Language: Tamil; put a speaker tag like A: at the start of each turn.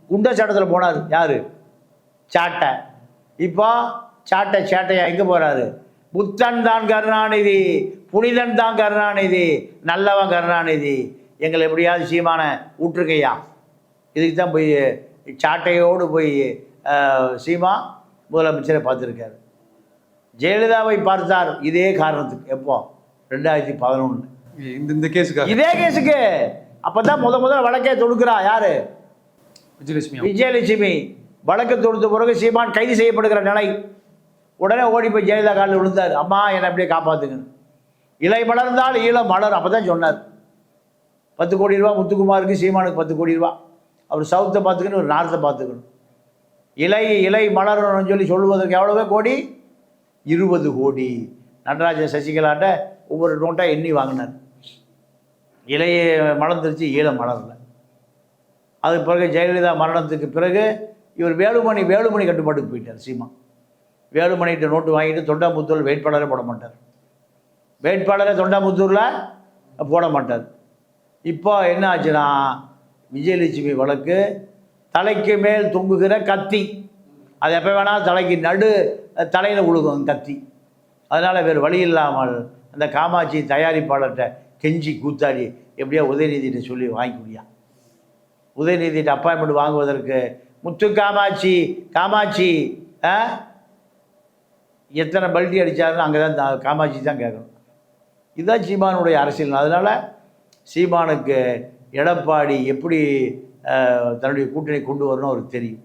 A: குண்ட சாட்டத்தில் போனார் யார்? சாட்டை. இப்போ சேட்டையா எங்கே போகிறாரு? புத்தன் தான் கருணாநிதி, புனிதன் தான் கருணாநிதி, நல்லவன் கருணாநிதி, எங்களை எப்படியாவது சீமான விட்டுருக்கையா. இதுக்கு தான் போய் சாட்டையோடு போய் சீமா முதலமைச்சரை பார்த்துருக்காரு. ஜெயலலிதாவை பார்த்தார் இதே காரணத்துக்கு. எப்போ? 2011
B: இந்த கேஸுக்கு,
A: இதே கேஸுக்கு. அப்போ தான் முதல்ல வழக்கே தொடுக்கிறா யார்? விஜயலட்சுமி. வழக்கு தொடுத்த பிறகு சீமான் கைது செய்யப்படுகிற நிலை. உடனே ஓடி போய் ஜெயலலிதா காலில் விழுந்தார், அம்மா என்னை அப்படியே காப்பாற்றுங்கன்னு. இலை மலர்ந்தால் ஈழம் மலர். அப்போ தான் சொன்னார் 10 கோடி ரூபா முத்துக்குமாருக்கு, சீமானுக்கு 10 கோடி ரூபா. அவர் சவுத்தை பார்த்துக்கணும், ஒரு நார்த்தை பார்த்துக்கணும். இலை மலரணும்னு சொல்லி சொல்லுவதற்கு எவ்வளவே கோடி? 20 கோடி. நடராஜன் சசிகலாட்ட ஒவ்வொரு நோட்டாக எண்ணி வாங்கினார். இலையை மலர்ந்துருச்சு, ஈழம் மலரல. அதுக்கு பிறகு ஜெயலலிதா மரணத்துக்கு பிறகு இவர் வேலுமணி கட்டுப்பாட்டுக்கு போயிட்டார் சீமா. வேலுமணிகிட்ட நோட்டு வாங்கிட்டு தொண்டாமுத்தூரில் வேட்பாளரே போட மாட்டார். வேட்பாளரே தொண்டாமுத்தூரில் போட மாட்டார். இப்போ என்ன ஆச்சுன்னா, விஜயலட்சுமி வழக்கு தலைக்கு மேல் தொங்குகிற கத்தி. அது எப்போ வேணாலும் தலைக்கு தலையில் விழுகும் கத்தி. அதனால் வேறு வழி இல்லாமல் அந்த காமாட்சி தயாரிப்பாளர்கிட்ட கெஞ்சி கூத்தாடி எப்படியா உதயநிதிகிட்ட சொல்லி வாங்கிக்கூடியா. உதயநிதிகிட்ட அப்பாயின்மெண்ட் வாங்குவதற்கு முத்து காமாட்சி எத்தனை பல்ட்டி அடித்தாருன்னு அங்கே தான் காமாட்சி தான் கேட்கணும். இதுதான் சீமானுடைய அரசியல். அதனால் சீமானுக்கு எடப்பாடி எப்படி தன்னுடைய கூட்டணி கொண்டு வரணும் அவருக்கு தெரியும்.